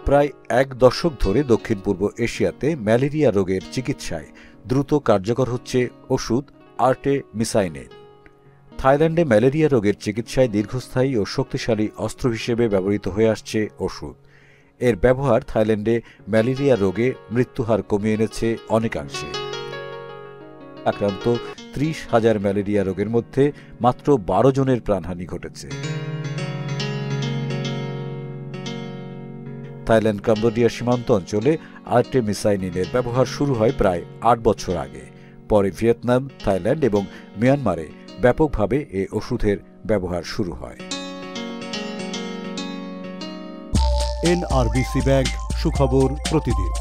প্রায় এক দশক ধরে দক্ষিণ পূর্ব এশিয়াতে ম্যালেরিয়া রোগের চিকিৎসায় দ্রুত কার্যকর হচ্ছে ওষুধ আর্টেমিসাইনিন। থাইল্যান্ডে ম্যালেরিয়া রোগের চিকিৎসায় দীর্ঘস্থায়ী ও শক্তিশালী অস্ত্র হিসেবে ব্যবহৃত হয়ে আসছে ওষুধ। এর ব্যবহার থাইল্যান্ডে ম্যালেরিয়া রোগে মৃত্যুহার কমিয়ে এনেছে অনেকাংশে। আক্রান্ত ৩০,০০০ ম্যালেরিয়া রোগের মধ্যে মাত্র ১২ জনের প্রাণহানি ঘটেছে। থাইল্যান্ড কম্বোডিয়া সীমান্ত অঞ্চলে আর্টেমিসাইনিনের ব্যবহার শুরু হয় প্রায় ৮ বছর আগে। পরে ভিয়েতনাম, থাইল্যান্ড এবং মিয়ানমারে ব্যাপকভাবে এ ওষুধের ব্যবহার শুরু হয়। NRBC ব্যাংক, সুখবর প্রতিদিন।